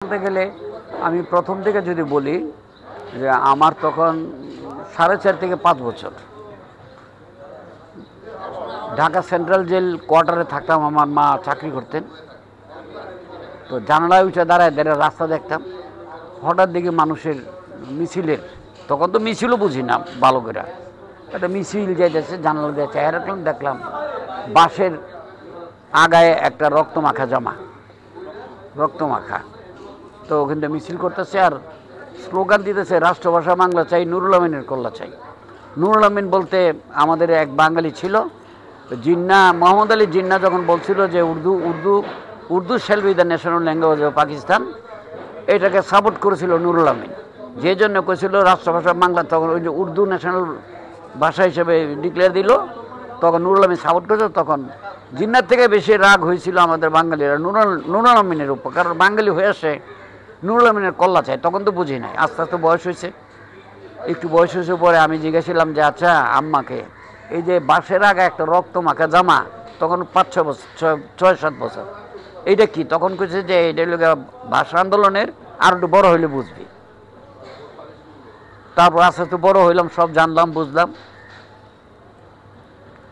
বলতে গেলে আমি প্রথম থেকে যদি বলি যে আমার তখন 4.5 থেকে 5 বছর ঢাকা সেন্ট্রাল জেল কোয়ার্টারে থাকতাম। আমার মা চাকরি করতেন। তো জানালায় উঠে দাঁড়ায় দাঁড়ায় রাস্তা দেখতাম। হঠাৎ দেখি মানুষের মিছিলের, তখন তো মিছিলও বুঝি না ভালো করে, একটা মিছিল যাইতেছে, জানালা দিয়ে চেহারা রাখলাম, দেখলাম বাঁশের আগায় একটা রক্তমাখা জামা, রক্তমাখা। তো ওখানটা মিছিল করতেছে আর স্লোগান দিতেছে, রাষ্ট্রভাষা বাংলা চাই, নুরুল আমিনের কল্লা চাই। নুরুল আমিন বলতে আমাদের এক বাঙালি ছিল, জিন্না, মোহাম্মদ আলী জিন্না যখন বলছিল যে Urdu shall be the national language of Pakistan, এটাকে সাপোর্ট করেছিল নুরুল আমিন। যে জন্য করেছিল রাষ্ট্রভাষা বাংলা, তখন ওই যে উর্দু ন্যাশনাল ভাষা হিসেবে ডিক্লেয়ার দিল, তখন নুরুল আমিন সাপোর্ট করেছিল। তখন জিন্নার থেকে বেশি রাগ হয়েছিল আমাদের বাঙালিরা নুরুল আমিনের উপর, কারণ বাঙালি হয়ে আসে নুরুল আমিনের কল্লা চাই। তখন তো বুঝি নাই, আস্তে আস্তে বয়স হয়েছে, একটু বয়স হয়েছে পরে আমি জিজ্ঞাসিলাম যে আচ্ছা আম্মাকে, এই যে বাঁশের আগে একটা রক্ত মাখা জামা, তখন 5-6 বছর, 6-7 বছর, এইটা কি? তখন কইছে যে এটা হলো ভাষা আন্দোলনের, আর একটু বড় হইলে বুঝবি। তারপর আস্তে আস্তে বড় হইলাম, সব জানলাম, বুঝলাম।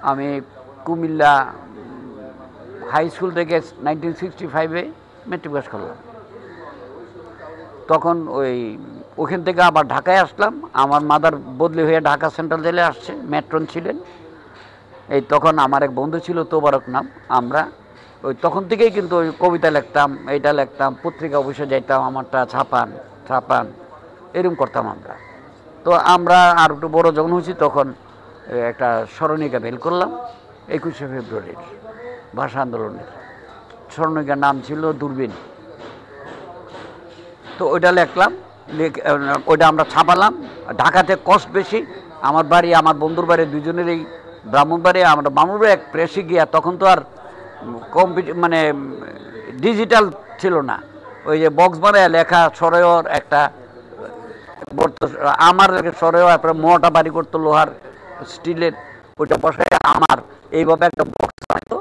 আমি কুমিল্লা হাই স্কুল থেকে 1965-এ মেট্রিক পাস করলাম। তখন ওখান থেকে আবার ঢাকায় আসলাম। আমার মাদার বদলি হয়ে ঢাকা সেন্ট্রাল জেলে আসছে, ম্যাট্রন ছিলেন। এই তখন আমার এক বন্ধু ছিল তোবারক নাম, আমরা তখন থেকেই কিন্তু ওই কবিতা লিখতাম, এইটা লিখতাম, পত্রিকা অফিসে যাইতাম, আমারটা ছাপান এরকম করতাম আমরা। তো আমরা আর একটু বড় যখন হয়েছি তখন একটা স্মরণিকা বের করলাম 21শে ফেব্রুয়ারির ভাষা আন্দোলনের। স্মরণিকার নাম ছিল দূরবীন। তো ওইটা লিখলাম, ওইটা আমরা ছাপালাম। ঢাকাতে কষ্ট বেশি, আমার বাড়ি আমার বন্ধুর বাড়ি দুজনেরই ব্রাহ্মণবাড়ি। আমরা ব্রাহ্মণবাড়ি এক প্রেসে গিয়া, তখন তো আর মানে ডিজিটাল ছিল না, ওই যে বক্স বানায় লেখা সরেওর একটা আমার সরেও, তারপরে মোটা বাড়ি করতো লোহার স্টিলের, ওইটা বসায় আমার এইভাবে একটা বক্স বানাইতো,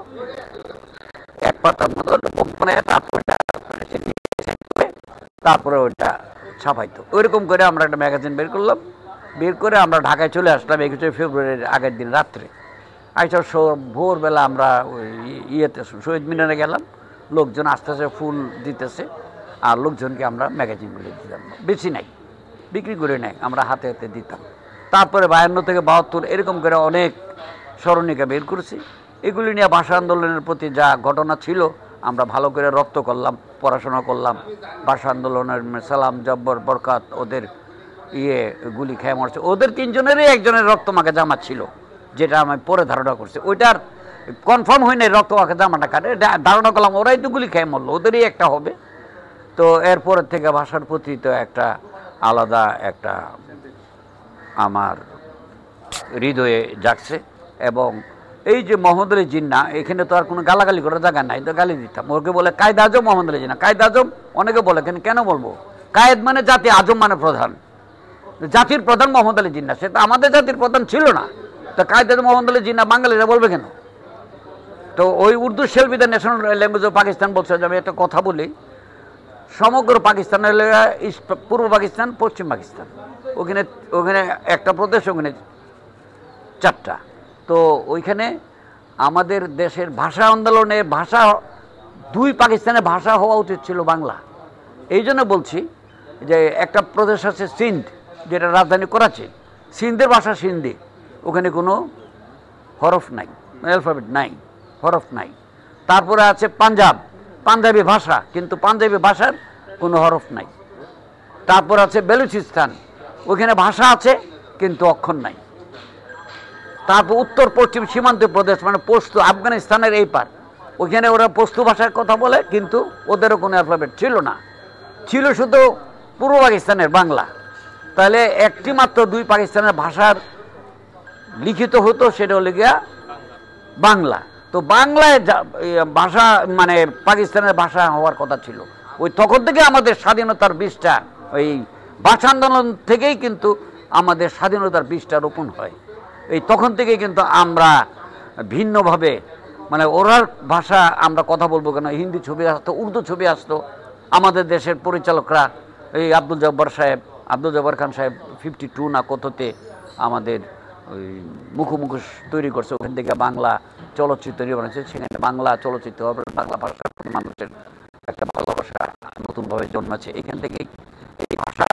এক পাতার মতো বক্স বানায়, তারপরে ওইটা ছাপাইতো। ওইরকম করে আমরা একটা ম্যাগাজিন বের করলাম। বের করে আমরা ঢাকায় চলে আসলাম 21শে ফেব্রুয়ারির আগের দিন রাত্রে। আইসা ভোরবেলা আমরা ওই ইয়েতে শহীদ মিনারে গেলাম, লোকজন আস্তে আস্তে ফুল দিতেছে, আর লোকজনকে আমরা ম্যাগাজিনগুলো দিতাম, বেশি নাই, বিক্রি করে নেয়, আমরা হাতে হাতে দিতাম। তারপরে 52 থেকে 72 এরকম করে অনেক স্মরণিকা বের করেছি। এগুলি নিয়ে ভাষা আন্দোলনের প্রতি যা ঘটনা ছিল আমরা ভালো করে রপ্ত করলাম, পড়াশোনা করলাম। ভাষা আন্দোলনের সালাম, জব্বর, বরকাত, ওদের গুলি খেয়ে মরছে, ওদের 3 জনেরই একজনের রক্তমাখা জামা ছিল, যেটা আমি পরে ধারণা করছি। ওইটার কনফার্ম হয় নাই রক্তমাখা জামাটা কাটে, ধারণা করলাম ওরাই তো গুলি খেয়ে মরলো, ওদেরই একটা হবে। তো এরপরের থেকে ভাষার প্রতি তো একটা আলাদা একটা আমার হৃদয়ে জাগছে। এবং এই যে মোহাম্মদ আলী জিন্না, এখানে তো আর কোনো গালাগালি করার জায়গা নাই, তো গালি দিতাম। ওকে বলে কায়েদ আজম মোহাম্মদ আলী জিন্না, কায়েদ আজম। অনেকে বলে কেন বলবো, কায়েদ মানে জাতি, আজম মানে প্রধান, জাতির প্রধান মোহাম্মদ আলী জিন্না, সে তো আমাদের জাতির প্রধান ছিল না। তো কায়েদ আজম মোহাম্মদ আলী জিন্না বাঙালিরা বলবে কেন? তো ওই Urdu shall be the national language of Pakistan বলছে। আমি একটা কথা বলি, সমগ্র পাকিস্তানের পূর্ব পাকিস্তান, পশ্চিম পাকিস্তান, ওখানে একটা প্রদেশ, ওখানে 4টা। তো ওইখানে আমাদের দেশের ভাষা আন্দোলনে ভাষা 2 পাকিস্তানের ভাষা হওয়া উচিত ছিল বাংলা। এই জন্য বলছি যে একটা প্রদেশ আছে সিন্ধ, যেটা রাজধানী করাচি, সিন্ধের ভাষা সিন্ধি, ওখানে কোনো হরফ নাই, অ্যালফাবেট নাই, হরফ নাই। তারপরে আছে পাঞ্জাবি ভাষা, কিন্তু পাঞ্জাবি ভাষার কোনো হরফ নাই। তারপর আছে বেলুচিস্তান, ওখানে ভাষা আছে কিন্তু অক্ষর নাই। তারপর উত্তর পশ্চিম সীমান্ত প্রদেশ, মানে পশতু, আফগানিস্তানের এই পার, ওইখানে ওরা পশতু ভাষার কথা বলে, কিন্তু ওদেরও কোনো অ্যালফাবেট ছিল না, ছিল শুধু পূর্ব পাকিস্তানের বাংলা। তাহলে একটি মাত্র 2 পাকিস্তানের ভাষার লিখিত হতো, সেটা হলো গিয়া বাংলা। তো বাংলায় ভাষা মানে পাকিস্তানের ভাষা হওয়ার কথা ছিল। ওই তখন থেকে আমাদের স্বাধীনতার বীজটা, ওই ভাষা আন্দোলন থেকেই কিন্তু আমাদের স্বাধীনতার বীজটা রোপণ হয়। এই তখন থেকে কিন্তু আমরা ভিন্নভাবে, মানে ওরার ভাষা আমরা কথা বলবো কেন, হিন্দি ছবি আসতো, উর্দু ছবি আসতো, আমাদের দেশের পরিচালকরা এই আব্দুল জব্বার খান সাহেব 52 না কততে আমাদের ওই মুখোমুখি তৈরি করছে, ওখান থেকে বাংলা চলচ্চিত্র তৈরি বানাচ্ছে, সেখানে বাংলা চলচ্চিত্র বাংলা ভাষার প্রতি মানুষের একটা ভালোবাসা নতুনভাবে জন্মাচ্ছে। এখান থেকে এই ভাষা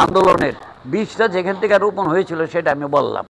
আন্দোলনের বীজটা যেখান থেকে রোপণ হয়েছিল সেটা আমি বললাম।